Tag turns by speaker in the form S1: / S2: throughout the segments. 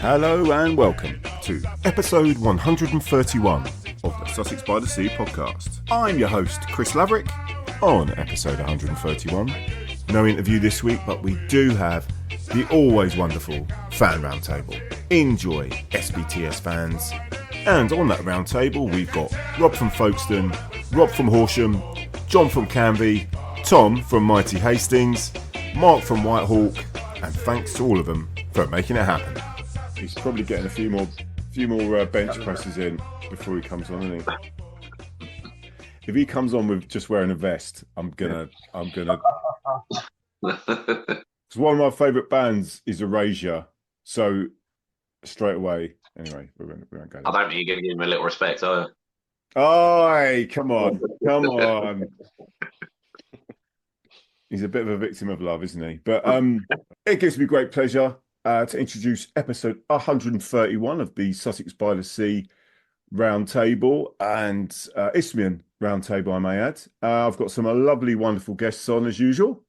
S1: Hello and welcome to episode 131 of the Sussex by the Sea podcast. I'm your host, Chris Laverick, on episode 131. No interview this week, but we do have the always wonderful fan roundtable. Enjoy, SBTS fans. And on that roundtable, we've got Rob from Folkestone, Rob from Horsham, John from Canvey, Tom from mighty Hastings, Mark from Whitehawk, and thanks to all of them for making it happen. He's probably getting a few more bench presses in before he comes on, isn't he? If he comes on with just wearing a vest, I'm gonna. Because one of my favourite bands is Erasure, so straight away. Anyway, we won't go there.
S2: I don't think you're going to give him a little respect, are you?
S1: Oh, come on. He's a bit of a victim of love, isn't he? But it gives me great pleasure to introduce episode 131 of the Sussex by the Sea Roundtable and Isthmian Roundtable, I may add. I've got some lovely, wonderful guests on as usual.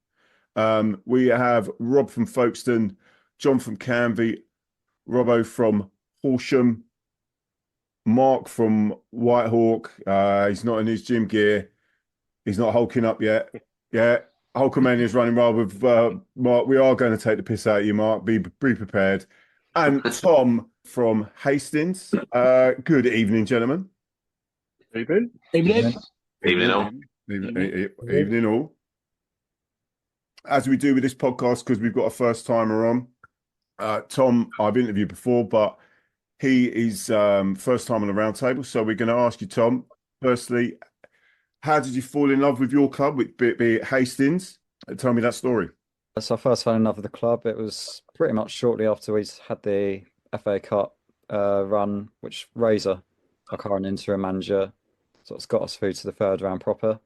S1: We have Rob from Folkestone, John from Canvey, Robbo from Horsham, Mark from Whitehawk. He's not in his gym gear. He's not hulking up yet. Yeah. Hulkamania is running wild with Mark. We are going to take the piss out of you, Mark. Be prepared. And Tom from Hastings. Good evening, gentlemen.
S3: Evening.
S2: Evening all.
S1: Evening all. As we do with this podcast, because we've got a first timer on. Tom, I've interviewed before, but he is first time on the round table. So we're going to ask you, Tom, firstly, how did you fall in love with your club, be it Hastings? Tell me that story.
S4: So I first fell in love with the club. It was pretty much shortly after we'd had the FA Cup run, which Razor, our current interim manager, sort of got us through to the third round proper.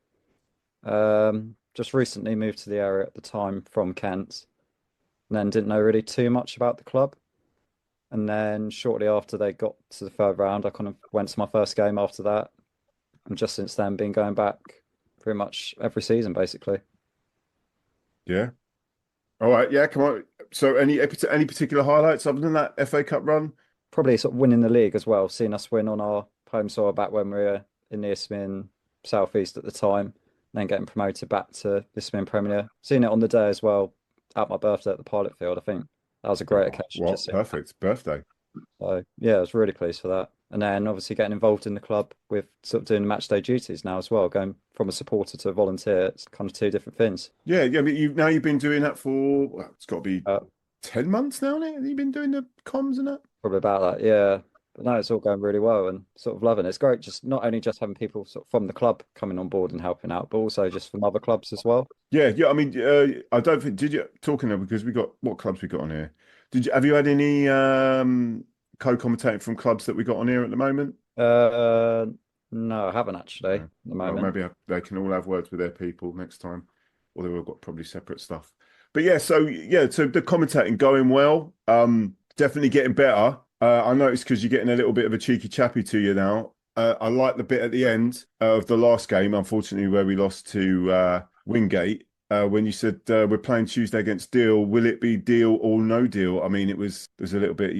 S4: Just recently moved to the area at the time from Kent, and then didn't know really too much about the club. And then shortly after they got to the third round, I kind of went to my first game after that. And just since then, been going back pretty much every season, basically.
S1: Yeah. All right. Yeah. Come on. So, any particular highlights other than that FA Cup run?
S4: Probably sort of winning the league as well. Seeing us win on our home soil back when we were in the Isthmian South East at the time, and then getting promoted back to Isthmian Premier. Seeing it on the day as well, at my birthday at the Pilot Field. I think that was a great occasion.
S1: Well, perfect birthday.
S4: So yeah, I was really pleased for that. And then obviously getting involved in the club with sort of doing match day duties now as well, going from a supporter to a volunteer. It's kind of two different things.
S1: Yeah. I mean, you've been doing that for, well, it's got to be 10 months now, hasn't it? You've been doing the comms and that?
S4: Probably about that, yeah. But no, it's all going really well and sort of loving it. It's great, just not only just having people sort of from the club coming on board and helping out, but also just from other clubs as well.
S1: Yeah. I mean, I don't think, did you, talking now, because what clubs we got on here? Have you had any co-commentating from clubs that we got on here at the moment?
S4: No, I haven't actually at the moment.
S1: Well, maybe they can all have words with their people next time, or they've all got probably separate stuff. But yeah, so the commentating going well, definitely getting better. I noticed because you're getting a little bit of a cheeky chappy to you now. I like the bit at the end of the last game, unfortunately, where we lost to Wingate. When you said we're playing Tuesday against Deal, will it be Deal or no deal? I mean, there's a little bit,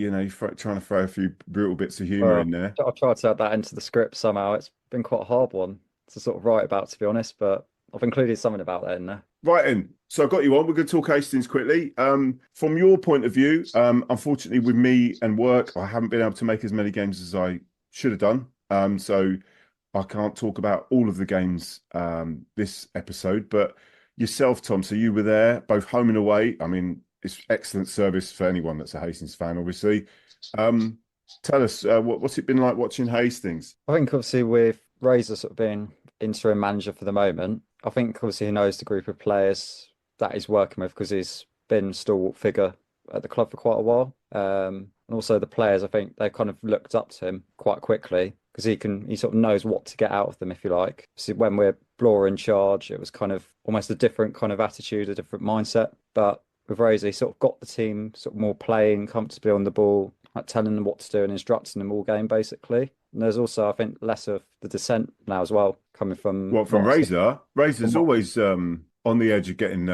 S1: trying to throw a few brutal bits of humour in there.
S4: I've tried to add that into the script somehow. It's been quite a hard one to sort of write about, to be honest, but I've included something about that in there.
S1: Right in. So I got you on. We're going to talk Hastings quickly. From your point of view, unfortunately with me and work, I haven't been able to make as many games as I should have done. So I can't talk about all of the games this episode, but yourself, Tom, so you were there, both home and away. I mean, it's excellent service for anyone that's a Hastings fan, obviously. Tell us, what's it been like watching Hastings?
S4: I think obviously with Razor sort of being interim manager for the moment, I think obviously he knows the group of players that he's working with because he's been a stalwart figure at the club for quite a while. And also the players, I think they kind of looked up to him quite quickly because he sort of knows what to get out of them, if you like. So when we're Bloor in charge, it was kind of almost a different kind of attitude, a different mindset. But with Razor, he sort of got the team sort of more playing comfortably on the ball, like telling them what to do and instructing them all game, basically. And there's also, I think, less of the dissent now as well, coming from...
S1: What, from Razor? Razor's always on the edge of getting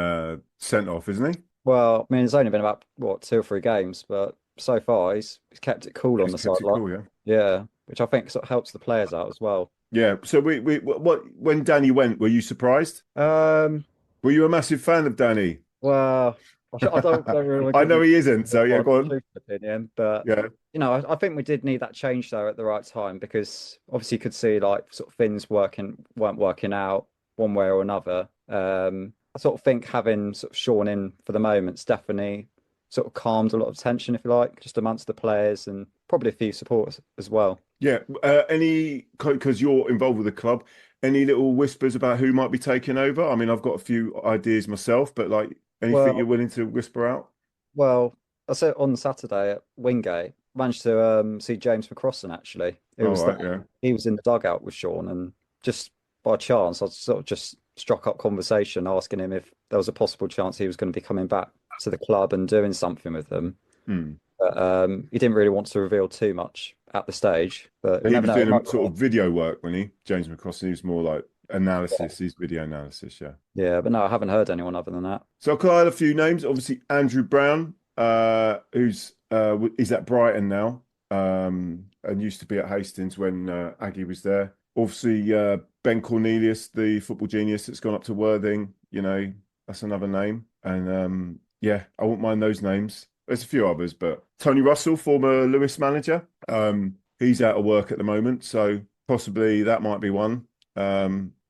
S1: sent off, isn't he?
S4: Well, I mean, it's only been about, 2 or 3 games, but so far he's kept it cool on the
S1: He's kept it
S4: sideline.
S1: cool, yeah.
S4: Yeah, which I think sort of helps the players out as well.
S1: Yeah. So when Danny went, were you surprised?
S4: Um,
S1: Were you a massive fan of Danny?
S4: well, I don't really want to
S1: I
S4: give
S1: know
S4: you
S1: he isn't, so yeah,
S4: my
S1: go on.
S4: true opinion, but
S1: Yeah.
S4: I think we did need that change though at the right time because obviously you could see like sort of things weren't working out one way or another. I sort of think having sort of Sean in for the moment's definitely sort of calmed a lot of tension, if you like, just amongst the players and probably a few supporters as well.
S1: Yeah. Because you're involved with the club, any little whispers about who might be taking over? I mean, I've got a few ideas myself, but like anything you're
S4: Well,
S1: willing to whisper out?
S4: well, I said on Saturday at Wingate, managed to see James McCrossan actually. It
S1: All
S4: was
S1: right,
S4: that
S1: yeah.
S4: he was in the dugout with Sean, and just by chance, I sort of just struck up conversation asking him if there was a possible chance he was going to be coming back to the club and doing something with them.
S1: Hmm.
S4: But he didn't really want to reveal too much at the stage. But you
S1: He
S4: never
S1: was
S4: know.
S1: doing a sort of video work when James McCrossy, he was more like
S4: Yeah,
S1: analysis, his video analysis, yeah.
S4: yeah, but no, I haven't heard anyone other than that.
S1: So I could add a few names. Obviously, Andrew Brown, who's is at Brighton now, and used to be at Hastings when Aggie was there. Obviously, Ben Cornelius, the football genius that's gone up to Worthing. That's another name. And yeah, I won't mind those names. There's a few others, but Tony Russell, former Lewis manager, he's out of work at the moment, so possibly that might be one.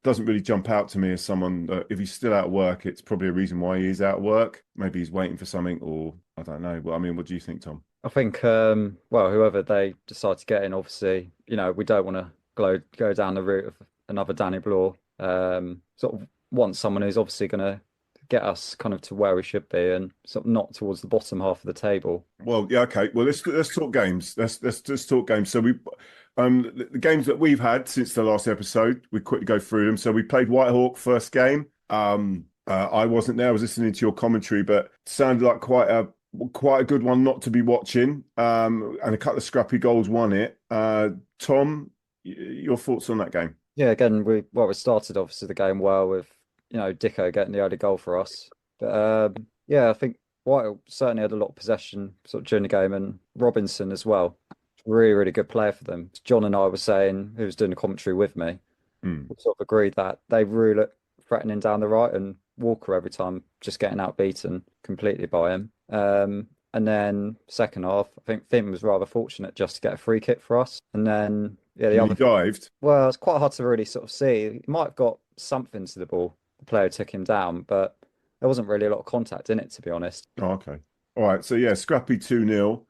S1: Doesn't really jump out to me as someone that if he's still out of work, it's probably a reason why he is out of work. Maybe he's waiting for something, or I don't know. Well, I mean, what do you think, Tom?
S4: I think, well, whoever they decide to get in, obviously, we don't want to go down the route of another Danny Bloor. Sort of want someone who's obviously going to get us kind of to where we should be and sort of not towards the bottom half of the table.
S1: Well, yeah, okay. Well, let's talk games. Let's just talk games. So the games that we've had since the last episode, we quickly go through them. So we played Whitehawk first game. I wasn't there. I was listening to your commentary, but it sounded like quite a good one not to be watching. And a couple of scrappy goals won it. Tom, your thoughts on that game?
S4: Yeah, again, we started obviously the game well with Dicko getting the early goal for us. But yeah, I think White certainly had a lot of possession sort of during the game, and Robinson as well. Really, really good player for them. John and I were saying, who was doing the commentary with me, we sort of agreed that they really look threatening down the right, and Walker every time just getting outbeaten completely by him. And then second half, I think Finn was rather fortunate just to get a free kick for us. And then yeah,
S1: He dived.
S4: well, it's quite hard to really sort of see. He might have got something to the ball. The player took him down, but there wasn't really a lot of contact in it, to be honest.
S1: Oh, okay. All right. So yeah, scrappy 2-0.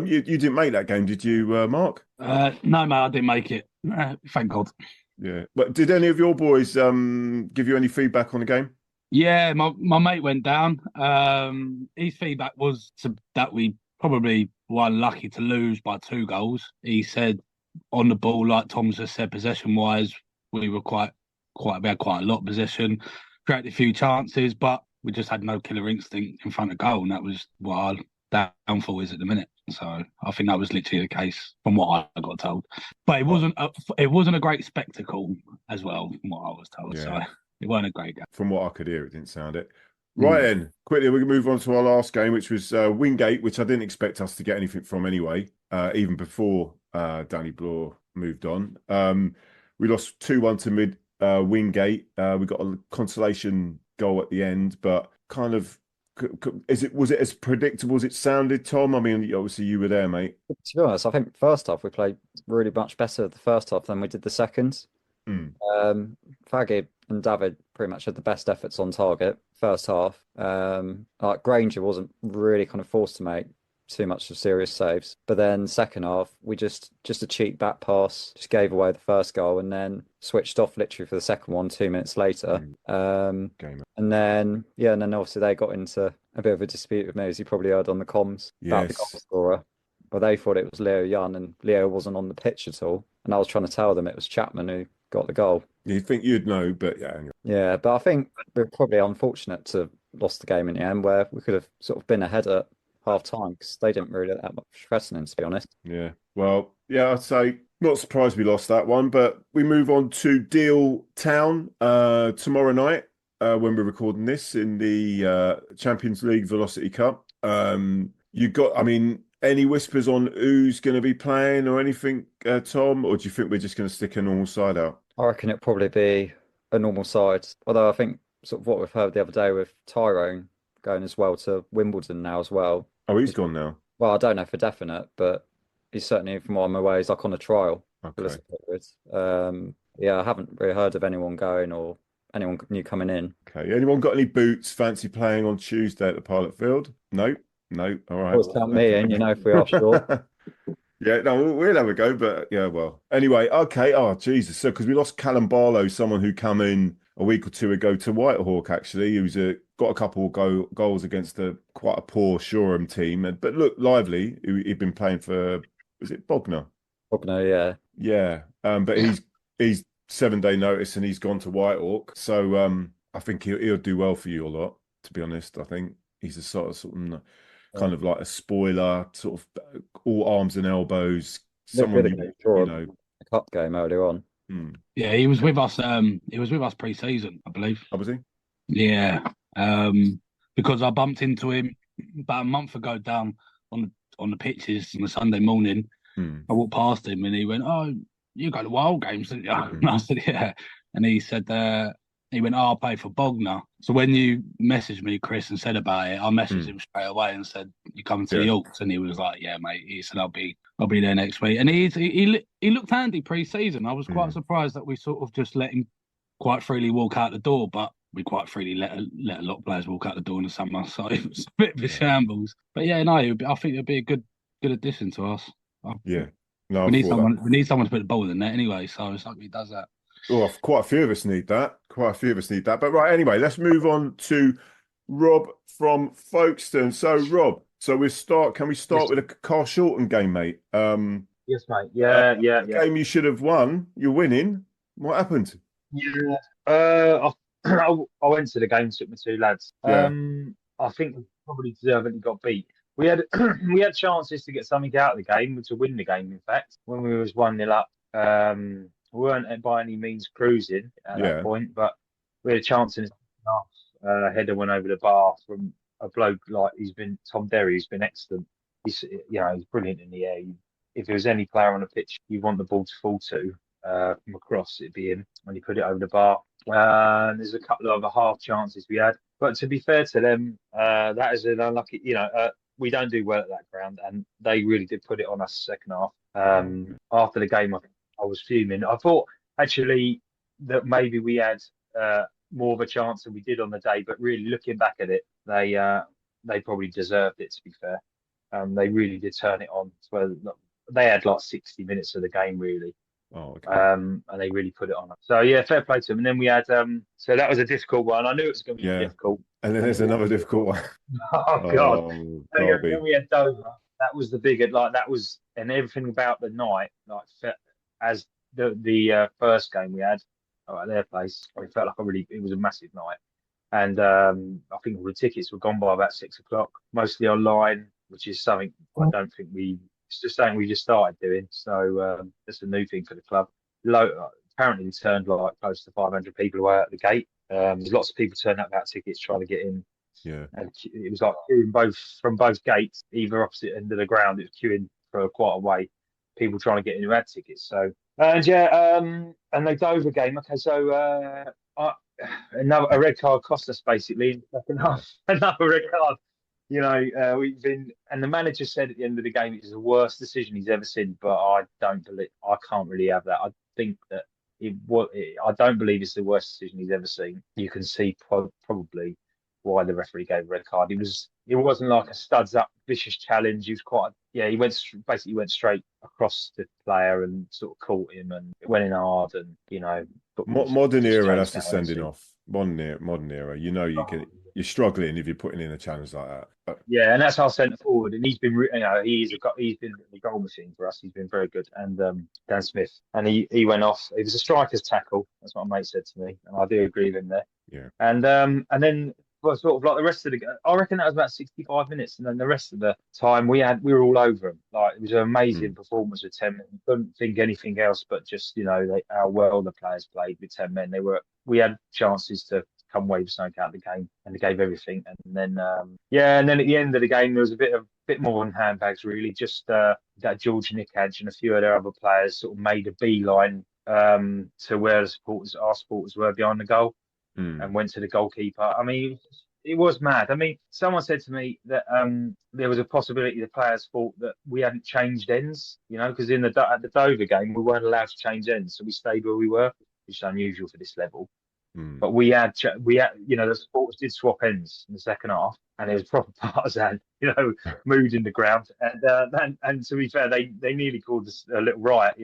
S1: You didn't make that game, did you, Mark?
S3: No, mate, I didn't make it. Thank God.
S1: Yeah. But did any of your boys give you any feedback on the game?
S3: Yeah, my mate went down. His feedback was that we probably were unlucky to lose by 2 goals. He said on the ball, like Tom's just said, possession wise, we were we had quite a lot of possession, created a few chances, but we just had no killer instinct in front of goal, and that was what our downfall is at the minute. So I think that was literally the case from what I got told. But it wasn't a great spectacle as well, from what I was told.
S1: Yeah.
S3: So it weren't a great game.
S1: From what I could hear, it didn't sound it. Right then, quickly, we can move on to our last game, which was Wingate, which I didn't expect us to get anything from anyway, even before Danny Bloor moved on. We lost 2-1 to mid Wingate. We got a consolation goal at the end, but kind of was it as predictable as it sounded, Tom? I mean, obviously you were there, mate.
S4: To be honest, I think first half we played really much better the first half than we did the second. Faggy and David pretty much had the best efforts on target first half. Like Granger wasn't really kind of forced to make too much of serious saves, but then second half we just a cheap back pass, just gave away the first goal and then switched off literally for the second one 2 minutes later. And then obviously they got into a bit of a dispute with me, as you probably heard on the comms, about the goal scorer. Well, they thought it was Leo Young, and Leo wasn't on the pitch at all. And I was trying to tell them it was Chapman who got the goal.
S1: You think you'd know, but yeah.
S4: Yeah, but I think we're probably unfortunate to have lost the game in the end, where we could have sort of been ahead at half time because they didn't really look that much threatening, to be honest.
S1: Yeah. Well, yeah, I'd say not surprised we lost that one, but we move on to Deal Town tomorrow night when we're recording this in the Champions League Velocity Cup. Any whispers on who's going to be playing or anything, Tom? Or do you think we're just going to stick a normal side out?
S4: I reckon it'd probably be a normal side. Although I think sort of what we've heard the other day with Tyrone going as well to Wimbledon now as well.
S1: Oh, he's gone now.
S4: Well, I don't know for definite, but he's certainly, from what I'm aware, he's like on a trial.
S1: Okay.
S4: Yeah, I haven't really heard of anyone going or anyone new coming in.
S1: Okay. Anyone got any boots fancy playing on Tuesday at the Pilot Field? No. No. All right.
S4: Always count me in, if we are short.
S1: Yeah, no, we'll have a go, but yeah, well. Anyway, okay. Oh, Jesus. So, because we lost Callum Barlow, someone who come in a week or two ago to Whitehawk, actually, who's got a couple of goals against quite a poor Shoreham team, but look, lively. He'd been playing for, was it Bognor?
S4: Bognor, yeah.
S1: Yeah, but he's 7-day notice and he's gone to Whitehawk, so I think he'll do well for you a lot. To be honest, I think he's a sort of kind of like a spoiler, sort of all arms and elbows. Someone
S4: a cup game earlier on.
S3: Yeah, he was with us. He was with us pre-season, I believe.
S1: Oh, was he?
S3: Yeah, because I bumped into him about a month ago down on the pitches on a Sunday morning. I walked past him and he went, "Oh, you go to Wild Games, didn't you?" And I said, "Yeah." And he said, he went, "Oh, I play for Bognor." So when you messaged me, Chris, and said about it, I messaged him straight away and said, "You coming to the Yorks?" And he was like, "Yeah, mate." He said, I'll be there next week." And he looked handy pre-season. I was quite surprised that we sort of just let him quite freely walk out the door, but we quite freely let a lot of players walk out the door in the summer. So it was a bit of a shambles. But yeah, no, I think it'd be a good addition to us.
S1: Yeah. No,
S3: we need someone to put the ball in the net anyway, so it's like he does that.
S1: Oh, quite a few of us need that. But right, anyway, let's move on to Rob from Folkestone. So, Rob, can we start with a Carl Shorten game, mate?
S5: Yes, mate. Yeah.
S1: Game you should have won. You're winning. What happened?
S5: Yeah. I went to the game, took my two lads.
S1: Yeah.
S5: I think we probably deservedly got beat. We had we had chances to get something out of the game, to win the game, in fact, when we was 1-0 up. We weren't by any means cruising at that point, but we had a chance in the second half. A header went over the bar from a bloke like Tom Derry, who's been excellent. He's brilliant in the air. If there was any player on the pitch you want the ball to fall to from across, it'd be him when he put it over the bar. There's a couple of other half chances we had, but to be fair to them, that is an unlucky. We don't do well at that ground, and they really did put it on us second half. After the game, I was fuming. I thought actually that maybe we had more of a chance than we did on the day, but really looking back at it, they probably deserved it, to be fair. They really did turn it on. So they had like 60 minutes of the game, really.
S1: Oh, okay.
S5: And they really put it on. So yeah, fair play to them. And then we had so that was a difficult one. I knew it was going to be difficult.
S1: And then there's another difficult one.
S5: Oh God! Then we had Dover. That was the bigger, and everything about the night, as the first game we had at their place. It felt like it was a massive night. And I think all the tickets were gone by about 6 o'clock, mostly online, which is something I don't think it's just something we just started doing. So that's a new thing for the club. Apparently, we turned like close to 500 people away at the gate. There's lots of people turning up without tickets trying to get in.
S1: Yeah.
S5: And it was like queuing from both gates, either opposite end of the ground. It was queuing for quite a way. People trying to get in who had tickets. So and the Dover game. Okay, so a red card cost us basically in the second half. Another red card. And the manager said at the end of the game it was the worst decision he's ever seen. But I can't really have that. I think that I don't believe it's the worst decision he's ever seen. You can see probably why the referee gave a red card. It wasn't like a studs up vicious challenge. He was he went straight across the player and sort of caught him and went in hard and
S1: modern era, that's the sending off. Modern era, you're struggling if you're putting in a challenge like that.
S5: Yeah, and that's our centre forward, and he's been a goal machine for us. He's been very good, and Dan Smith, and he went off. It was a striker's tackle. That's what my mate said to me, and I do agree with him there.
S1: Yeah,
S5: and then sort of like the rest of the game, I reckon that was about 65 minutes, and then the rest of the time we were all over him. Like, it was an amazing performance with 10 men. Couldn't think anything else but just how well the players played with 10 men. We had chances to come away with something out of the game, and they gave everything. And then and then at the end of the game, there was a bit more than handbags really. Just that George Nickadge and a few of their other players sort of made a beeline to where our supporters were behind the goal, and went to the goalkeeper. I mean, it was mad. I mean, someone said to me that there was a possibility the players thought that we hadn't changed ends, because at the Dover game we weren't allowed to change ends, so we stayed where we were, which is unusual for this level. But we had, the supporters did swap ends in the second half, and it was proper partisan, mood in the ground. And to be fair, they nearly called us a little riot,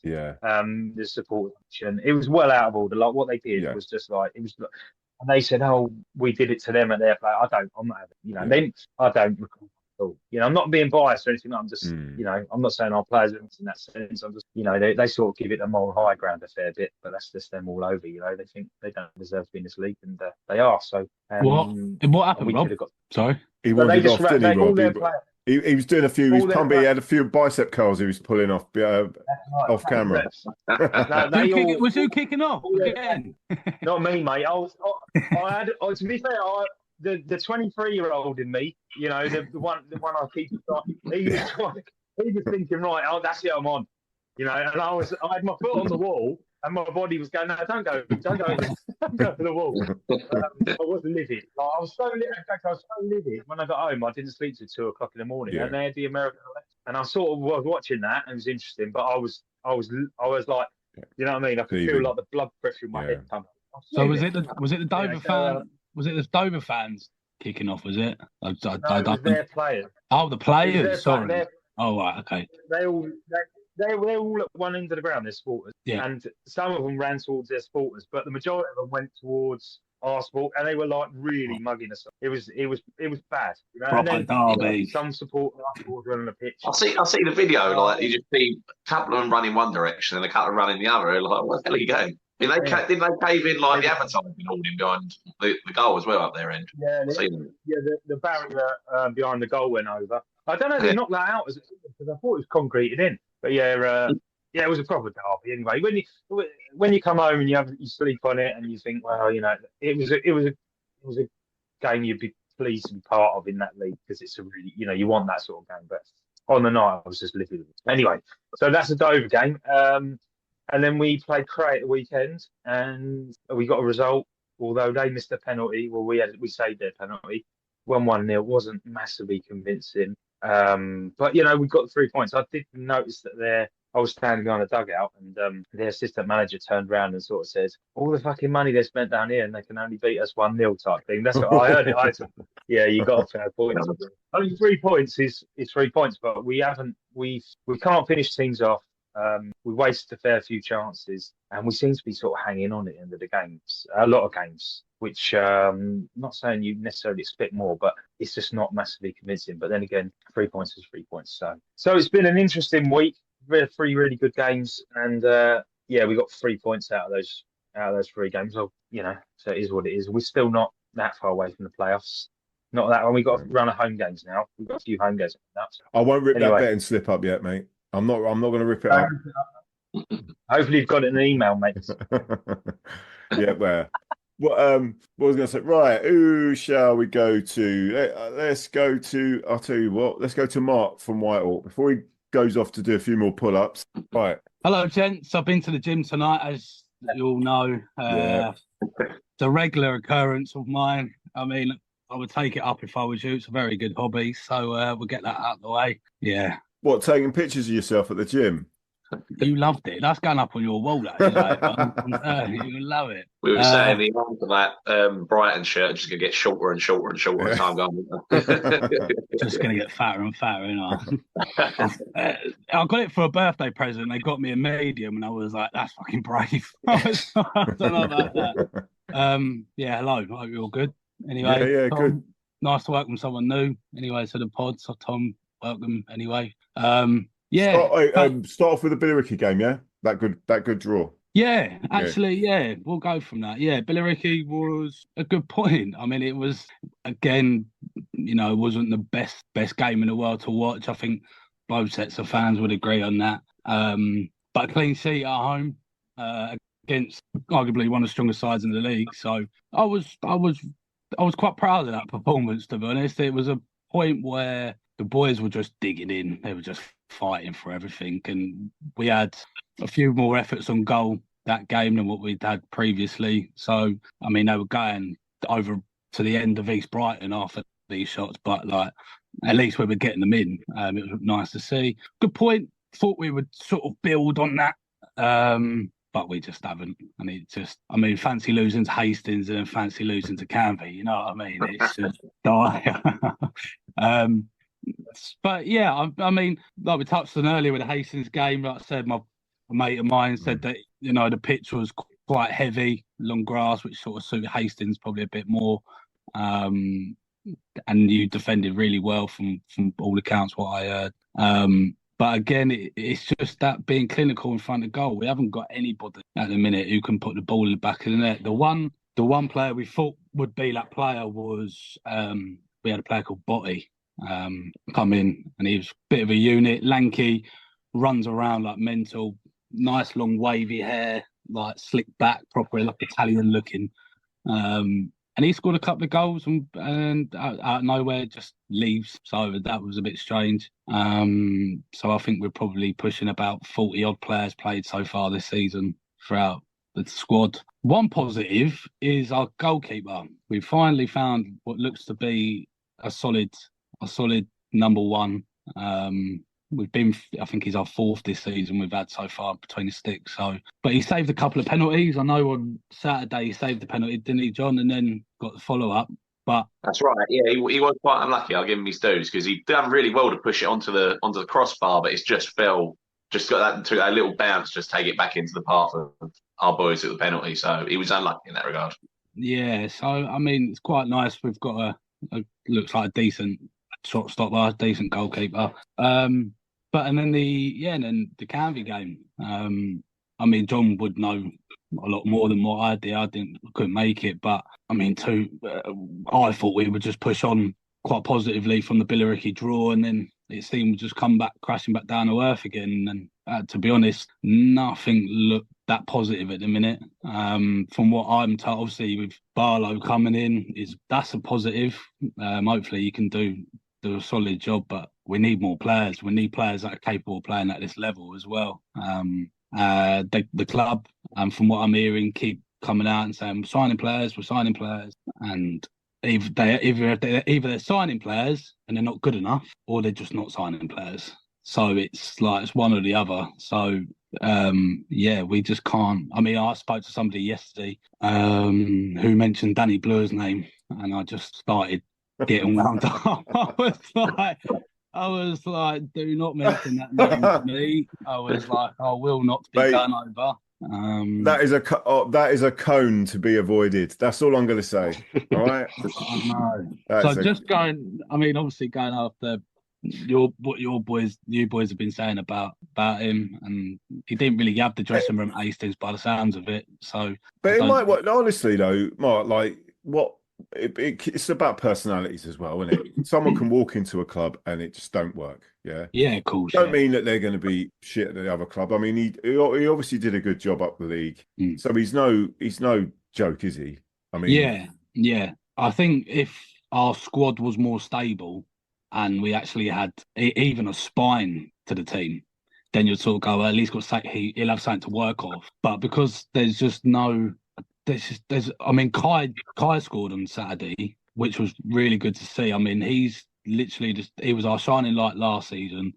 S1: Yeah.
S5: The support, and it was well out of order. Like what they did was just like it was. And they said, "Oh, we did it to them at their play." I'm not having, then I don't recall. I'm not being biased or anything. I'm just, I'm not saying our players are in that sense. I'm just, they sort of give it a moral high ground a fair bit, but that's just them all over. They think they don't deserve to be in this league, and they are. So,
S3: what happened, Rob? Sorry,
S1: he wandered off, didn't he, Rob? He was doing a few. He had a few bicep curls he was pulling off off camera.
S3: Who kicking off again?
S5: Not me, mate. I had. To be fair, the 23-year-old in me, the one I keep. He was thinking, right, that's it, I'm on. And I had my foot on the wall, and my body was going, no, don't go to the wall. I was livid. I was so livid when I got home. I didn't sleep till 2 o'clock in the morning, and they had the American election, and I sort of was watching that, and it was interesting. But I was like, you know what I mean? I could feel like the blood pressure in my head pumping.
S3: So was it the Dover fan? Was it the Dover fans kicking off? Was it?
S5: No, it was their players.
S3: Oh, the players. Sorry. Oh, right. Okay.
S5: They were all at one end of the ground, their supporters. Yeah. And some of them ran towards their supporters, but the majority of them went towards our support, and they were like really mugging us. It was bad. And then some support were on the pitch.
S2: I see the video, like you just see a couple of them running one direction and a couple running the other. Like, what the hell are you going? Didn't they cave in like the advertising hoarding behind the goal as well up their end?
S5: Yeah, the barrier behind the goal went over. I don't know if they knocked that out because I thought it was concreted in. But it was a proper derby anyway. When you come home and you sleep on it and you think, well, it was a game you'd be pleased to be part of in that league because it's a really, you want that sort of game. But on the night, I was just livid. Anyway, so that's a Dover game. And then we played Cray at the weekend, and we got a result. Although they missed a penalty, we saved their penalty. 1-1-0 wasn't massively convincing. But we got 3 points. I did notice that I was standing behind a dugout, and their assistant manager turned around and sort of said, "All the fucking money they spent down here, and they can only beat us 1-0 type thing." That's what I heard. I said, "Yeah, you got a fair point." Only 3 points is 3 points, but we can't finish teams off. We wasted a fair few chances, and we seem to be sort of hanging on at the end of the games. A lot of games, which not saying you necessarily expect more, but it's just not massively convincing. But then again, 3 points is 3 points. So it's been an interesting week. We had 3 really good games, and we got 3 points out of those 3 games. So so it is what it is. We're still not that far away from the playoffs. Not that one. We've got a run of home games now. We've got a few home games now.
S1: I won't rip that betting slip up yet, mate. I'm not going to rip it up.
S5: Hopefully, you've got it in an email, mate.
S1: Yeah, where? What was I going to say? Right, who shall we go to? Let's go to. I'll tell you what. Let's go to Mark from Whitehawk before he goes off to do a few more pull-ups. Right.
S3: Hello, gents. I've been to the gym tonight, as you all know. It's a regular occurrence of mine. I mean, I would take it up if I was you. It's a very good hobby, so we'll get that out of the way. Yeah.
S1: What, taking pictures of yourself at the gym?
S3: You loved it. That's going up on your wall, that is. You love it.
S2: We were saying the arms of that Brighton shirt just going to get shorter and shorter and shorter as time goes on.
S3: Just going to get fatter and fatter, I got it for a birthday present. They got me a medium, and I was like, that's fucking brave. I don't know about that. Hello. I hope you're all good. Anyway, Tom,
S1: good.
S3: Nice to welcome someone new. Anyway, to the pod. So, Tom, welcome. Anyway,
S1: start off with the Billericay game. Yeah, that good draw.
S3: Yeah, actually, we'll go from that. Yeah, Billericay was a good point. I mean, it was, again, it wasn't the best game in the world to watch. I think both sets of fans would agree on that. But a clean sheet at home against arguably one of the strongest sides in the league. So I was quite proud of that performance, to be honest. It was a point where the boys were just digging in. They were just fighting for everything. And we had a few more efforts on goal that game than what we'd had previously. So, I mean, they were going over to the end of East Brighton after these shots, but like at least we were getting them in. It was nice to see. Good point. Thought we would sort of build on that. But we just haven't. And it just, I mean, fancy losing to Hastings and then fancy losing to Canvey, you know what I mean? It's just dire. But yeah, I mean, like we touched on earlier with the Hastings game, like I said, my mate of mine said that, you know, the pitch was quite heavy, long grass, which sort of suited Hastings probably a bit more. And you defended really well from all accounts, what I heard. But again, it's just that being clinical in front of goal. We haven't got anybody at the minute who can put the ball in the back of the net. The one player we thought would be that player was we had a player called Botty come in, and he was a bit of a unit, lanky, runs around like mental, nice long wavy hair, like slicked back, proper like Italian looking. And he scored a couple of goals and out of nowhere just leaves. So that was a bit strange. So I think we're probably pushing about 40 odd players played so far this season throughout the squad. One positive is our goalkeeper. We finally found what looks to be a solid number one. We've been, I think he's our fourth this season we've had so far between the sticks. So, but he saved a couple of penalties. I know on Saturday he saved the penalty, didn't he, John? And then got the follow up. But
S2: that's right. Yeah, he was quite unlucky. I'll give him his dues because he done really well to push it onto the crossbar, but it's just fell. Just got that little bounce, just take it back into the path of our boys at the penalty. So he was unlucky in that regard.
S3: Yeah. So I mean, it's quite nice. We've got a looks like a decent shot stopper, decent goalkeeper. And then the Canvey game. I mean, John would know a lot more than what I did. I couldn't make it, but I mean, I thought we would just push on quite positively from the Billericay draw, and then it seemed to just come back crashing back down to earth again. And to be honest, nothing looked that positive at the minute. From what I'm told, obviously with Barlow coming in, that's a positive. Hopefully, he can do a solid job, but we need more players. We need players that are capable of playing at this level as well. The club, from what I'm hearing, keep coming out and saying we're signing players, and either they're signing players and they're not good enough, or they're just not signing players. So it's like it's one or the other. So we just can't. I mean, I spoke to somebody yesterday who mentioned Danny Bloor's name, and I just started getting wound up. I was like, do not mention that name to me. I was like, I will not be done over.
S1: That is a cone to be avoided. That's all I'm going to say. All right.
S3: I know. So just going. I mean, obviously going after what you boys have been saying about him, and he didn't really have the dressing room at Hastings by the sounds of it. So,
S1: but it might. Honestly, though, Mark, like what. It's about personalities as well, isn't it? Someone can walk into a club and it just don't work. Yeah.
S3: Yeah, of course.
S1: Don't mean that they're going to be shit at the other club. I mean, he obviously did a good job up the league, so he's no joke, is he? I mean,
S3: yeah. I think if our squad was more stable and we actually had even a spine to the team, then you'd sort of go, well, at least he'll have something to work off. But because there's just no. I mean, Kai scored on Saturday, which was really good to see. I mean, he's literally he was our shining light last season.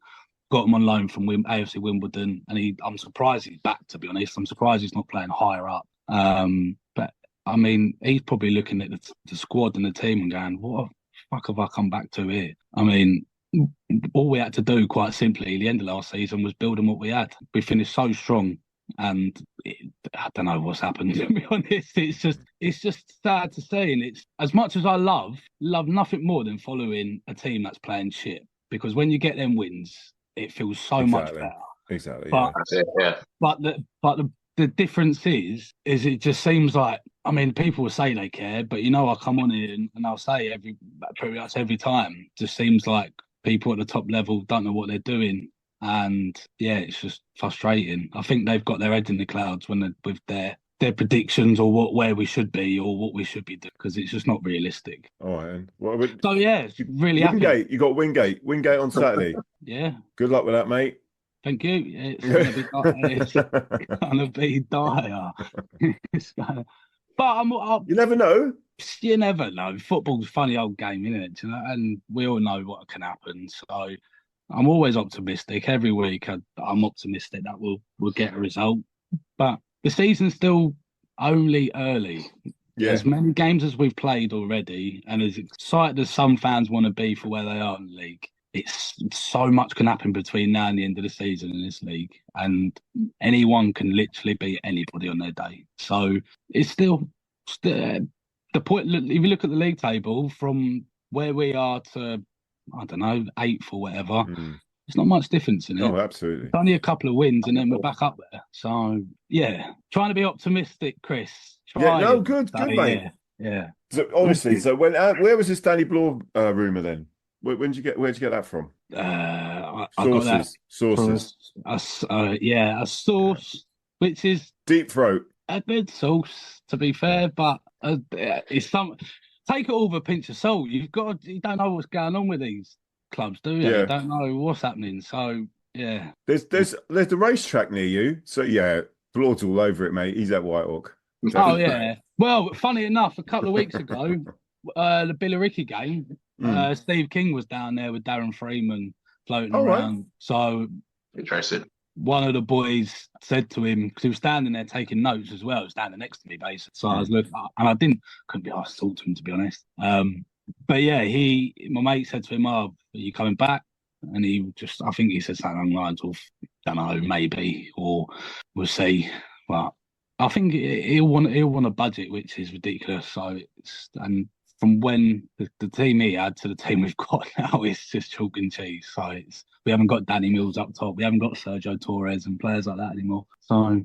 S3: Got him on loan from AFC Wimbledon, and I'm surprised he's back. To be honest, I'm surprised he's not playing higher up. But I mean, he's probably looking at the squad and the team and going, "What the fuck have I come back to here?" I mean, all we had to do, quite simply, the end of last season, was build on what we had. We finished so strong. And I don't know what's happened, to be honest. It's just sad to see, and it's as much as I love nothing more than following a team that's playing shit, because when you get them wins, it feels so much better.
S1: Exactly.
S3: But,
S2: yeah.
S3: But the difference is it just seems like, I mean, people will say they care, but I come on here and I'll say pretty much every time, just seems like people at the top level don't know what they're doing. And yeah, it's just frustrating. I think they've got their head in the clouds with their their predictions or where we should be or what we should be doing, because it's just not realistic.
S1: All right. And well,
S3: So yeah, really happy.
S1: Wingate, you got Wingate on Saturday.
S3: Yeah,
S1: Good luck with that, mate.
S3: thank you. It's gonna be dire. But
S1: You never know.
S3: you never know. Football's a funny old game, isn't it? You know? And we all know what can happen. So I'm always optimistic. Every week I'm optimistic that we'll get a result. But the season's still only early.
S1: Yeah.
S3: As many games as we've played already, and as excited as some fans want to be for where they are in the league, it's so much can happen between now and the end of the season in this league, and anyone can literally beat anybody on their day. So it's still the point. If you look at the league table from where we are to, I don't know, 8th or whatever, there's not much difference in it.
S1: Oh, absolutely.
S3: It's only a couple of wins and then we're back up there. So yeah, trying to be optimistic, Chris.
S1: Good, mate.
S3: Yeah.
S1: So honestly, so when where was this Danny Bloor rumor then? Where'd you get that from?
S3: I
S1: Sources.
S3: got that
S1: Sources.
S3: a source, which is
S1: Deep throat.
S3: a good source, to be fair, but it's some. Take it all with a pinch of salt. You don't know what's going on with these clubs, do you?
S1: Yeah.
S3: You don't know what's happening. So yeah,
S1: There's the racetrack near you. So yeah, Bloor's all over it, mate. He's at Whitehawk.
S3: Oh yeah. Well, funny enough, a couple of weeks ago, the Billericay game, Steve King was down there with Darren Freeman floating around.
S1: Right.
S3: So
S2: Interesting.
S3: one of the boys said to him, because he was standing there taking notes as well, he was standing next to me basically. So I was looking, and couldn't be asked to talk to him, to be honest. But yeah, my mate said to him, "Oh, are you coming back?" And I think he said something along the lines of, "Don't know, maybe, or we'll see." Well, I think he'll want a budget, which is ridiculous. So and from when the team he had to the team we've got now, it's just chalk and cheese. So we haven't got Danny Mills up top, we haven't got Sergio Torres and players like that anymore. So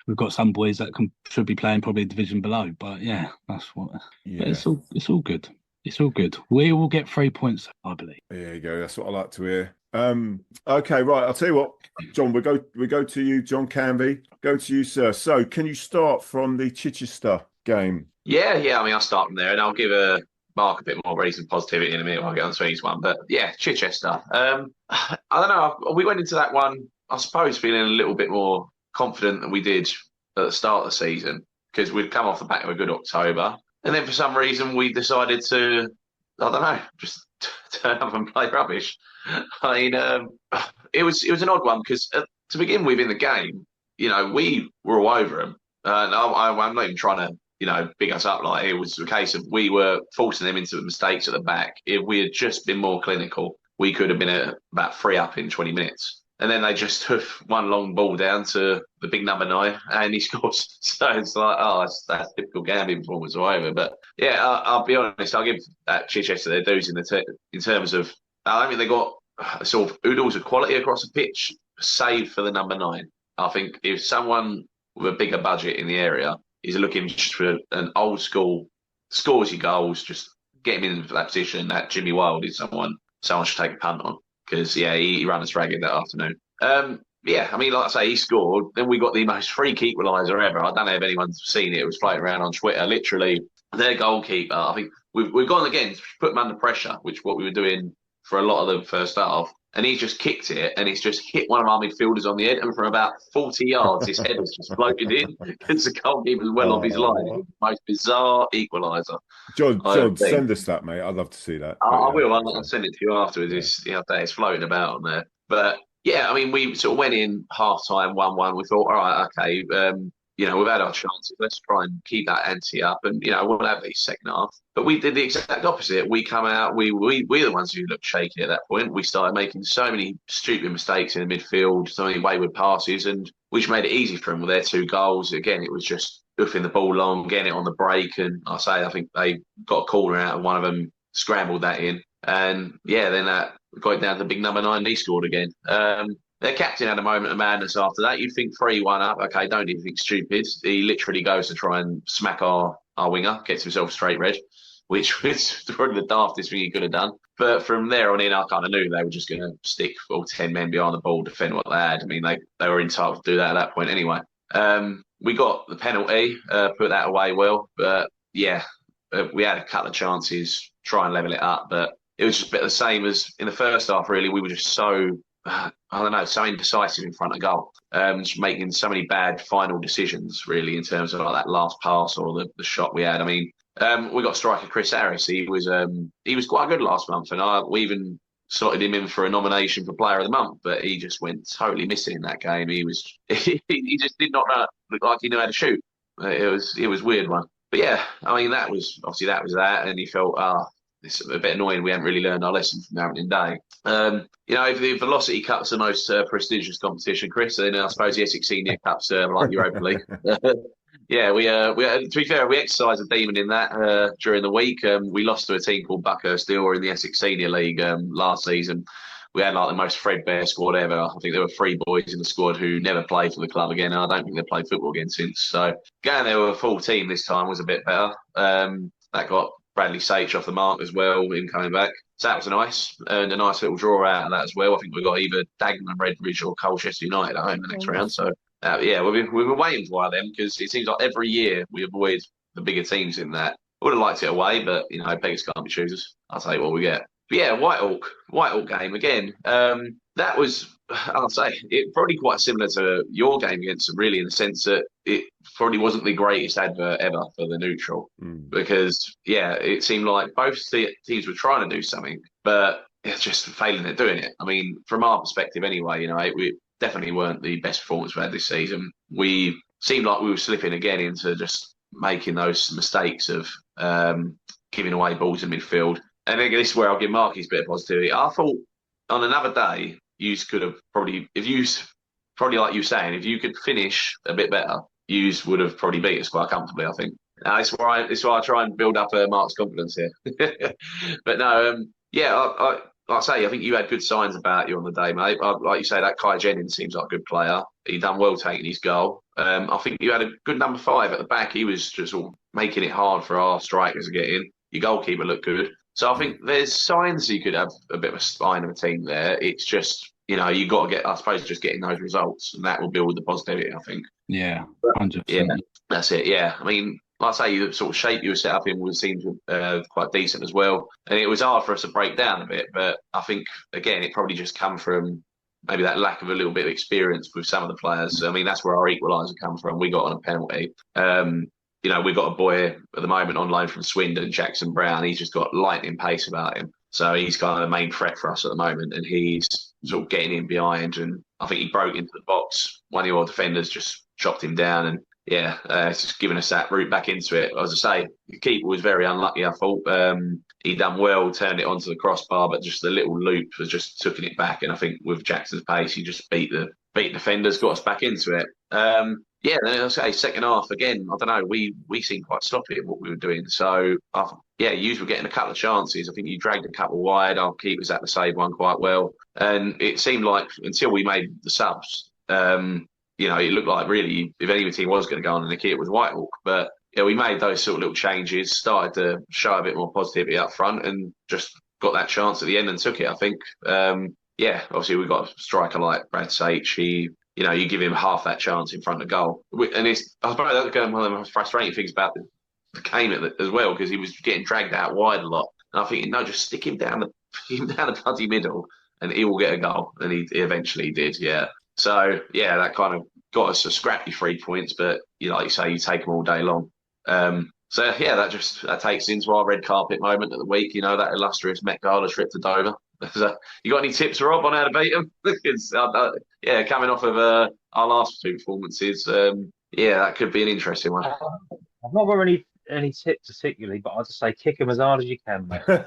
S3: we've got some boys that should be playing probably a division below. But yeah, that's what. Yeah. But it's all good. It's all good. We will get 3 points, I believe.
S1: There you go. That's what I like to hear. Okay, right. I'll tell you what, John. We go to you, John Canvey. Go to you, sir. So, can you start from the Chichester game?
S2: Yeah. I mean, I'll start from there, and I'll give Mark a bit more recent positivity in a minute when I get on to his one. But yeah, Chichester. I don't know. We went into that one, I suppose, feeling a little bit more confident than we did at the start of the season, because we'd come off the back of a good October. And then for some reason we decided to, I don't know, just turn up and play rubbish. I mean, it was an odd one because to begin with in the game, we were all over them. And I'm not even trying to, big us up. Like, it was a case of we were forcing them into mistakes at the back. If we had just been more clinical, we could have been about 3 up in 20 minutes. And then they just took one long ball down to the big number 9 and he scores. So it's like, that's typical gambling performance all over. But yeah, I'll be honest, I'll give that Chichester their dues in terms of, I don't think they got sort of oodles of quality across the pitch, save for the number 9. I think if someone with a bigger budget in the area is looking just for an old school, scores your goals, just get him in that position, that Jimmy Wild is someone should take a punt on. Because, yeah, he ran us ragged that afternoon. Yeah, I mean, like I say, he scored. Then we got the most freak equaliser ever. I don't know if anyone's seen it. It was floating around on Twitter. Literally, their goalkeeper, I think we've gone again to put him under pressure, which is what we were doing for a lot of the first half. And he just kicked it, and it's just hit one of our midfielders on the head. And from about 40 yards, his head has just floated in because the goalkeeper's well off his line. Most bizarre equaliser.
S1: John, send us that, mate. I'd love to see that.
S2: I will. I'll send it to you afterwards. It's floating about on there. But yeah, I mean, we sort of went in half time 1-1. We thought, all right, okay, we've had our chances. Let's try and keep that ante up, and we'll have these second half. But we did the exact opposite. We come out. We're the ones who looked shaky at that point. We started making so many stupid mistakes in the midfield, so many wayward passes, and which made it easy for them with their 2 goals. Again, it was just hoofing the ball long, getting it on the break, and I think they got a corner out, and one of them scrambled that in, and yeah, then that got it down to the big number 9. And he scored again. Their captain had a moment of madness after that. You think 3-1 up, okay, don't do anything stupid. He literally goes to try and smack our winger, gets himself straight red, which was probably the daftest thing he could have done. But from there on in, I kind of knew they were just going to stick all 10 men behind the ball, defend what they had. I mean, they were entitled to do that at that point anyway. We got the penalty, put that away well, but yeah, we had a couple of chances, try and level it up, but it was just a bit the same as in the first half, really. We were just so, I don't know, so indecisive in front of goal, just making so many bad final decisions, really, in terms of like that last pass or the shot we had. I mean, we got striker Chris Harris. He was quite good last month, and we even slotted him in for a nomination for Player of the Month, but he just went totally missing in that game. He he just did not look like he knew how to shoot. It was a weird one. But yeah, I mean that was that, and he felt it's a bit annoying. We haven't really learned our lesson from the opening day. If the Velocity Cup's the most prestigious competition, Chris, then I suppose the Essex Senior Cup's like Europa League. Yeah, we to be fair, we exercised a demon in that during the week. We lost to a team called Buckhurst Dior in the Essex Senior League last season. We had like the most threadbare squad ever. I think there were 3 boys in the squad who never played for the club again. And I don't think they've played football again since. So going there with a full team this time was a bit better. That got Bradley Sage off the mark as well, him coming back. So that was nice, and a nice little draw out of that as well. I think we got either Dagenham, Redbridge or Colchester United at home the next round. So we've been waiting for them because it seems like every year we avoid the bigger teams in that. Would have liked it away, but beggars can't be choosers. I'll tell you what we get. But yeah, Whitehawk game again. That was, I'll say, it probably quite similar to your game against them, really, in the sense that it probably wasn't the greatest advert ever for the neutral. Because, it seemed like both teams were trying to do something, but it's just failing at doing it. I mean, from our perspective anyway, we definitely weren't the best performance we had this season. We seemed like we were slipping again into just making those mistakes of giving away balls in midfield. And I think this is where I'll give Mark his bit of positivity. I thought on another day, you could have probably, like you saying, if you could finish a bit better, you would have probably beat us quite comfortably, I think. It's why I try and build up Mark's confidence here. But no, like I say, I think you had good signs about you on the day, mate. Like you say, that Kai Jennings seems like a good player. He done well taking his goal. I think you had a good number 5 at the back. He was just sort of making it hard for our strikers to get in. Your goalkeeper looked good. So I think there's signs you could have a bit of a spine of a team there. It's just, you got to get, I suppose, just getting those results, and that will build the positivity, I think.
S3: Yeah, 100%.
S2: Yeah, that's it. Yeah. I mean, like I say, the sort of shape you were set up in seemed quite decent as well. And it was hard for us to break down a bit, but I think, again, it probably just come from maybe that lack of a little bit of experience with some of the players. I mean, that's where our equaliser come from. We got on a penalty. We've got a boy at the moment on loan from Swindon, Jackson Brown. He's just got lightning pace about him. So he's kind of the main threat for us at the moment, and he's sort of getting in behind. And I think he broke into the box. One of your defenders just chopped him down, and it's just giving us that route back into it. As I say, the keeper was very unlucky, I thought. He done well, turned it onto the crossbar, but just the little loop was just taking it back. And I think with Jackson's pace, he just beat the defenders, got us back into it. Then I say second half again. I don't know. We seemed quite sloppy at what we were doing. So you were getting a couple of chances. I think you dragged a couple wide. Our keepers had to save one quite well, and it seemed like until we made the subs, it looked like really if any team was going to go on in the key, it was Whitehawk. But we made those sort of little changes, started to show a bit more positivity up front, and just got that chance at the end and took it. I think. Obviously we got a striker like Brad Sage. You give him half that chance in front of goal. And I suppose that's one of the most frustrating things about the game as well, because he was getting dragged out wide a lot. And I think, no, just stick him down the bloody middle and he will get a goal. And he eventually did, yeah. So, that kind of got us a scrappy 3 points, but, like you say, you take them all day long. That takes us into our red carpet moment of the week, that illustrious Met Gala trip to Dover. You got any tips, Rob, on how to beat them? Coming off of our last 2 performances, that could be an interesting one.
S5: I've not got any tips particularly, but I'll just say kick them as hard as you can, mate.
S2: To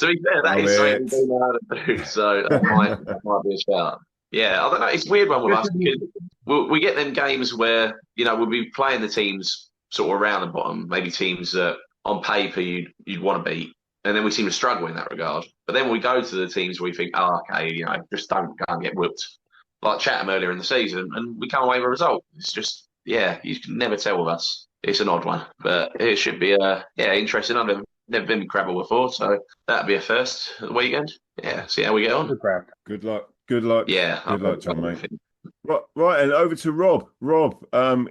S2: be fair, that is something we know how to do, so that might be a shout. Yeah, I don't know. It's a weird one with us because we get them games where we'll be playing the teams sort of around the bottom, maybe teams that on paper you'd want to beat. And then we seem to struggle in that regard. But then we go to the teams where we think, just don't go and get whooped. Like Chatham earlier in the season, and we come away with a result. It's just, you can never tell with us. It's an odd one. But it should be, interesting. I've never been to Crabble before, so that'll be a first at the weekend. Yeah, see how we get on.
S1: Good luck. Good luck.
S2: Yeah.
S1: Good luck, John, mate. Right, and over to Rob. Rob,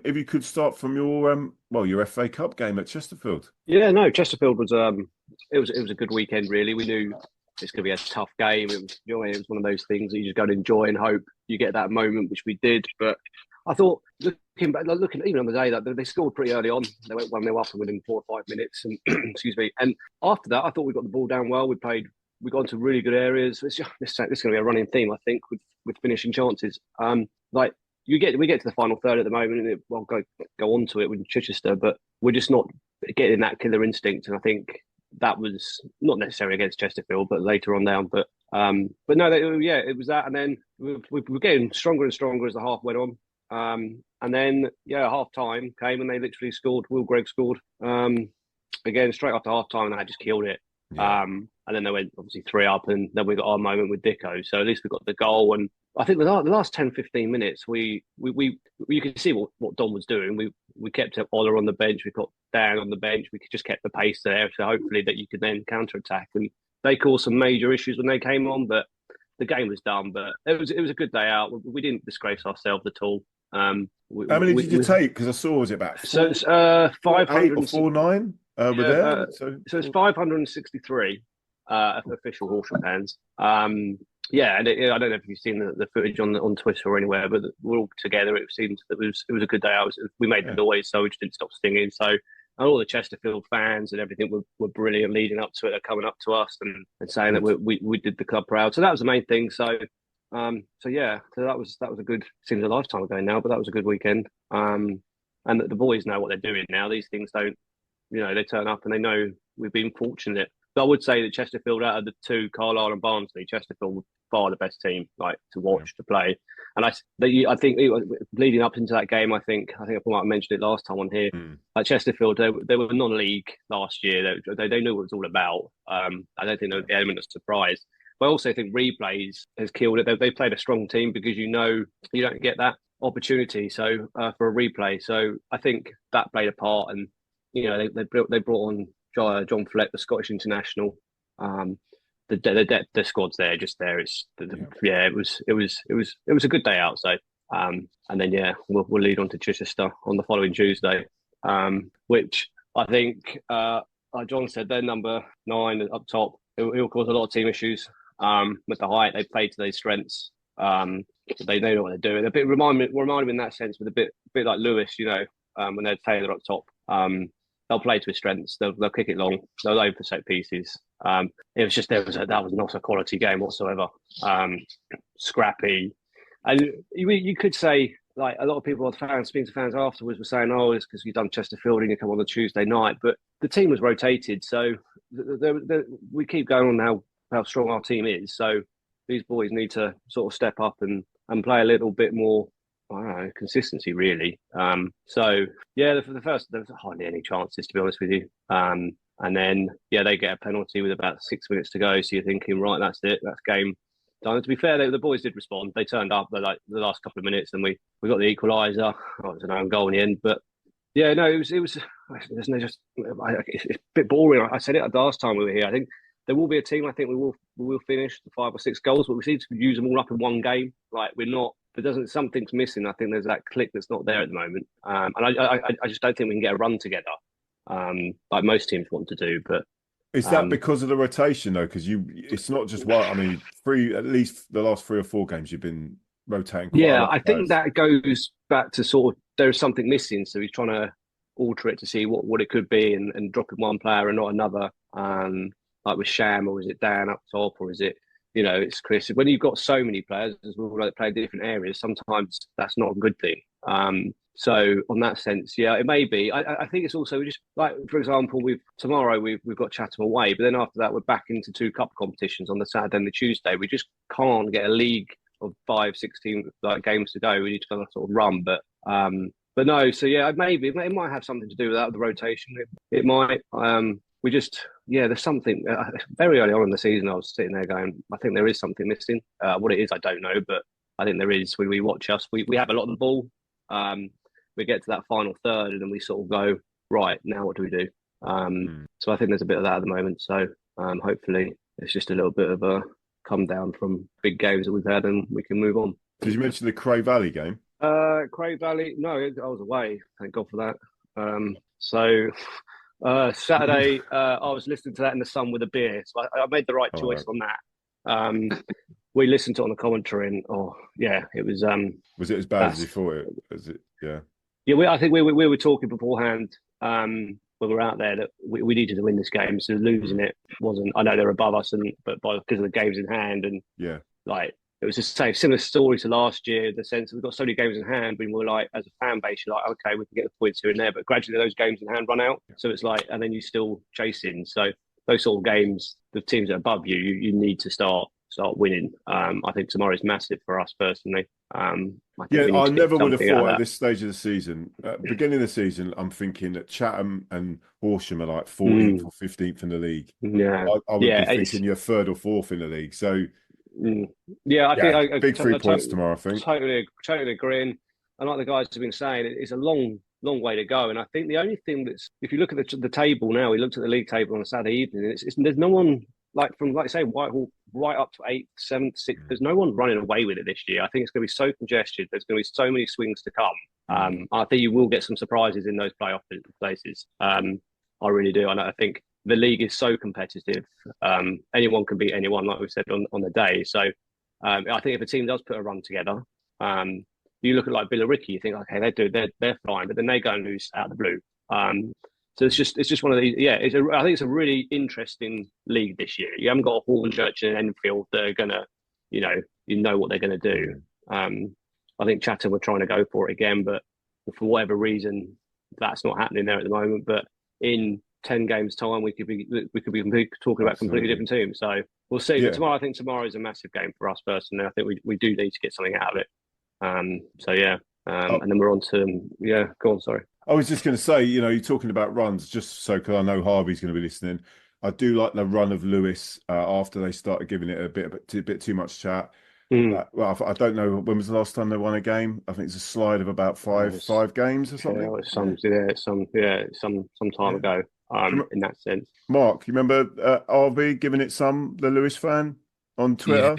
S1: if you could start from your FA Cup game at Chesterfield.
S6: Yeah, no, Chesterfield was it was a good weekend really. We knew it's going to be a tough game. It was, it was one of those things that you just go to enjoy and hope you get that moment, which we did. But I thought looking back, looking even on the day that they scored pretty early on, they went 1-0 up within 4 or 5 minutes, and excuse me. And after that, I thought we got the ball down well. We got into really good areas. This is going to be a running theme, I think, with finishing chances. Like we get to the final third at the moment, and I'll go on to it with Chichester, but we're just not getting that killer instinct. And I think that was not necessarily against Chesterfield, but later on down. But no, it was that. And then we were getting stronger and stronger as the half went on. And then half time came and they literally scored. Will Gregg scored again straight after half time, and they just killed it. Yeah. And then they went obviously 3 up, and then we got our moment with Dicko. So at least we got the goal. And I think the last 10-15 minutes, we you could see what Don was doing. We kept Ola on the bench. We got Dan on the bench. We just kept the pace there. So hopefully that you could then counter attack. And they caused some major issues when they came on, but the game was done. But it was a good day out. We didn't disgrace ourselves at all.
S1: How many did you take? Because I saw was it about 4,
S6: so it's 500
S1: or 4, 9 were there.
S6: So it's 563 official Horsham fans. And I don't know if you've seen the footage on Twitter or anywhere, but we're all together. It seems that it was a good day out. We made the noise, so we just didn't stop singing. So and all the Chesterfield fans and everything were brilliant leading up to it. They're coming up to us and saying that we did the club proud. So that was the main thing. So that was a good, seems a lifetime ago now, but that was a good weekend. And the boys know what they're doing now. These things don't, they turn up and they know we've been fortunate. But I would say that Chesterfield, out of the two, Carlisle and Barnsley, Chesterfield were far the best team, to watch, to play. And I think leading up into that game, I think I might have mentioned it last time on here. Chesterfield, they were non-league last year. They knew what it was all about. I don't think there was the element of surprise. But I also think replays has killed it. They played a strong team because you don't get that opportunity. So for a replay, so I think that played a part. And they brought on John Flett, the Scottish international. The squad's there, just there. It was a good day out. So and then we'll lead on to Chichester on the following Tuesday, which I think like John said, they're number 9 up top. It will cause a lot of team issues. With the height, they play to their strengths. They know what they're doing. A bit remind me in that sense, with a bit like Lewis, when they're Taylor up top. They'll play to his strengths. They'll kick it long. They'll open set pieces. It was just that was not a quality game whatsoever. Scrappy, and you could say, like, a lot of people, speaking to fans afterwards, were saying, "Oh, it's because you've done Chesterfield and you come on the Tuesday night." But the team was rotated, so we keep going on how strong our team is. So these boys need to sort of step up and play a little bit more, I don't know, consistency really. For the first, there was hardly any chances, to be honest with you. And then they get a penalty with about 6 minutes to go. So you're thinking, right, that's it, that's game done. To be fair, the boys did respond. They turned up the last couple of minutes, and we got the equaliser. It was an own goal in the end, but it was. It's a bit boring. I said it the last time we were here. I think there will be a team. I think we will finish the 5 or 6 goals, but we seem to use them all up in one game. Like, we're not. Something's missing. I think there's that click that's not there at the moment, and I just don't think we can get a run together, like most teams want to do. But
S1: is that because of the rotation though? Because it's not just one. I mean, at least the last 3 or 4 games you've been rotating.
S6: I think that goes back to sort of there's something missing, so he's trying to alter it to see what it could be, and dropping one player and not another. Like with Sham, or is it Dan up top, or is it? It's Chris. When you've got so many players as well that play different areas, sometimes that's not a good thing. So on that sense, it may be. I think it's also just like, for example, tomorrow we've got Chatham away, but then after that we're back into 2 cup competitions on the Saturday and the Tuesday. We just can't get a league of 5, 16 games to go. We need to kind of sort of run, but no. So maybe it might have something to do with that, the rotation. It might. We just, there's something very early on in the season. I was sitting there going, I think there is something missing. What it is, I don't know, but I think there is. When we watch us, we have a lot of the ball. We get to that final third, and then we sort of go, right, now what do we do? So I think there's a bit of that at the moment. So hopefully it's just a little bit of a come down from big games that we've had, and we can move on.
S1: Did you mention the Cray Valley game?
S6: Cray Valley. No, I was away. Thank God for that. So Saturday, I was listening to that in the sun with a beer. So I made the right choice on that. We listened to it on the commentary, and it was.
S1: Was it as bad as you thought it? Was it? Yeah.
S6: Yeah, I think we were talking beforehand when we were out there that we needed to win this game. So losing it wasn't. I know they're above us, but because of the games in hand, and it was the same similar story to last year. The sense that we've got so many games in hand, we were like, as a fan base, you're like, okay, we can get the points here and there, but gradually those games in hand run out. So it's like, and then you're still chasing. So those sort of games, the teams that are above you need to start winning. I think tomorrow's massive for us personally. I
S1: never would have thought at this stage of the season, beginning of the season, I'm thinking that Chatham and Horsham are like 14th or 15th in the league.
S6: Yeah,
S1: I would be thinking you're 3rd or 4th in the league. So
S6: I think
S1: big 3 points tomorrow. I think
S6: totally agreeing. And like the guys have been saying, it's a long way to go. And I think the only thing that's, if you look at the table now, we looked at the league table on a Saturday evening. There's no one from say Whitehawk right up to 8th, 7th, 6th. There's no one running away with it this year. I think it's going to be so congested. There's going to be so many swings to come. I think you will get some surprises in those playoff places. I really do. And I think the league is so competitive. Anyone can beat anyone, like we've said on the day. So I think if a team does put a run together, you look at like Billericay, you think, okay, they're fine, but then they go and lose out of the blue. So it's just one of these. Yeah, I think it's a really interesting league this year. You haven't got a Hornchurch and Enfield that are gonna, you know what they're gonna do. I think Chatham were trying to go for it again, but for whatever reason, that's not happening there at the moment. But in 10 games time, we could be talking about completely different teams. So we'll see. But tomorrow, I think tomorrow is a massive game for us personally. I think we do need to get something out of it. And then we're on to go on. Sorry.
S1: I was just going to say, you're talking about runs, just so because I know Harvey's going to be listening. I do like the run of Lewis after they started giving it a bit too much chat. I don't know, when was the last time they won a game? I think it's a slide of about five games or something.
S6: Some time ago. In that sense,
S1: Mark, you remember RV giving it the Lewis fan on Twitter?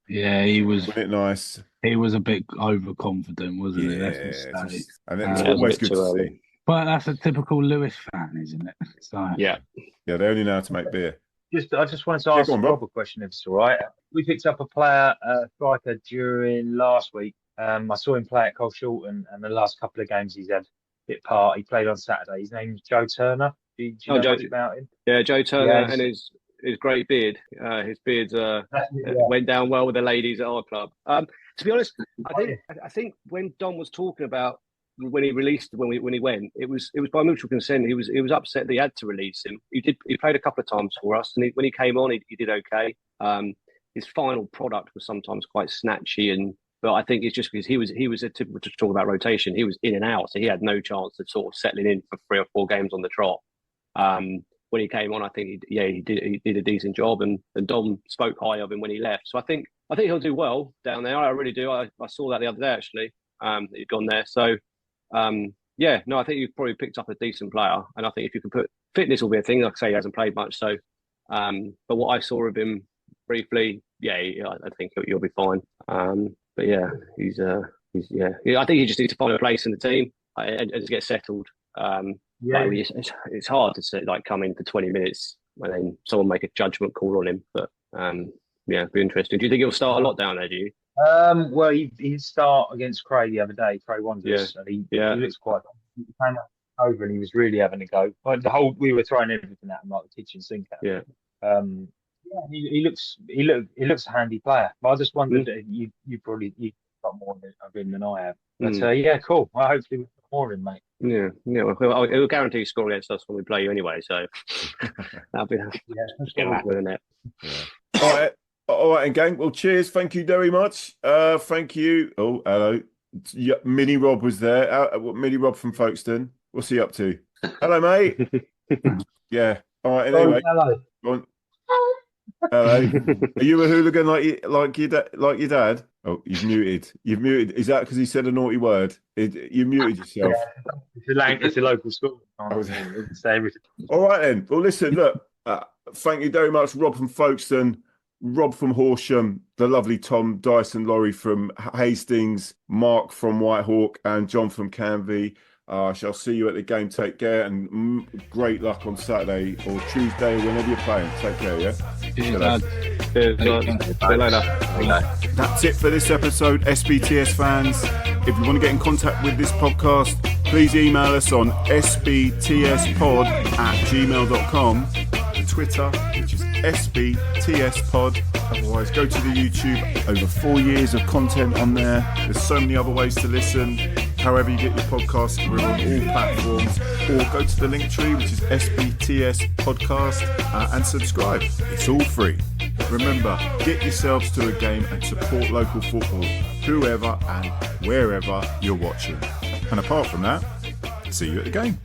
S3: Yeah, he was.
S1: Wasn't it nice?
S3: He was a bit overconfident, wasn't he?
S1: And it's always good to see.
S3: But that's a typical Lewis fan, isn't it? So
S1: yeah, they only know how to make beer.
S5: I just wanted to ask Rob a question, if it's all right. We picked up a player, striker, during last week. I saw him play at Colchester, and the last couple of games he's had bit part. He played on Saturday. His name's Joe Turner. Do you know much about him?
S6: Yeah, Joe Turner and his great beard. His beard went down well with the ladies at our club. To be honest, I think when Don was talking about when he released when he went, it was by mutual consent. He was upset that he had to release him. He played a couple of times for us, and when he came on, he did okay. His final product was sometimes quite snatchy, but I think it's just because he was a typical, to talk about rotation. He was in and out, so he had no chance of sort of settling in for 3 or 4 games on the trot. When he came on, I think he did a decent job, and Dom spoke high of him when he left. So I think he'll do well down there. I really do. I saw that the other day actually. That he'd gone there. So I think you've probably picked up a decent player, and I think if you can put fitness will be a thing. Like I say, he hasn't played much, so but what I saw of him briefly, I think he'll be fine. But yeah, he's I think he just needs to find a place in the team and to get settled. It's hard to say, come in for 20 minutes and then someone make a judgment call on him. But it'd be interesting. Do you think he'll start a lot down there? Do you?
S5: Well, he start against Cray the other day. Cray Wanderers, and he looks quite. He came over and he was really having a go. Like we were throwing everything at him like the kitchen sink. He looks a handy player. But I just wondered you got more of him than I have. But cool. Well, hopefully we've got more of him, mate.
S6: Well, it will guarantee you score against us when we play you anyway. So that'll be isn't it?
S1: Yeah. All right, and gang. Well, cheers. Thank you very much. Thank you. Oh, hello. Mini Rob was there. Mini Rob from Folkestone. What's he up to? Hello, mate. Yeah. All right. Anyway.
S5: Hello.
S1: Hello. Are you a hooligan like your dad? Oh, you've muted. Is that because he said a naughty word? You muted yourself.
S5: It's a local school. Say everything.
S1: All right then. Well, listen. Look. Thank you very much, Rob from Folkestone. Rob from Horsham, the lovely Tom, Dyson, Laurie from Hastings, Mark from Whitehawk, and John from Canvey. I shall see you at the game. Take care, and great luck on Saturday or Tuesday, whenever you're playing. Take care, yeah?
S3: Cheers, lad.
S6: Cheers, guys. See you later.
S1: That's it for this episode, SBTS fans. If you want to get in contact with this podcast, please email us on sbtspod@gmail.com, Twitter, which is sbtspod. Otherwise, go to the YouTube. Over 4 years of content on there. There's so many other ways to listen. However you get your podcasts, we're on all platforms. Or go to the link tree, which is SBTS Podcast, and subscribe. It's all free. Remember, get yourselves to a game and support local football, whoever and wherever you're watching. And apart from that, see you at the game.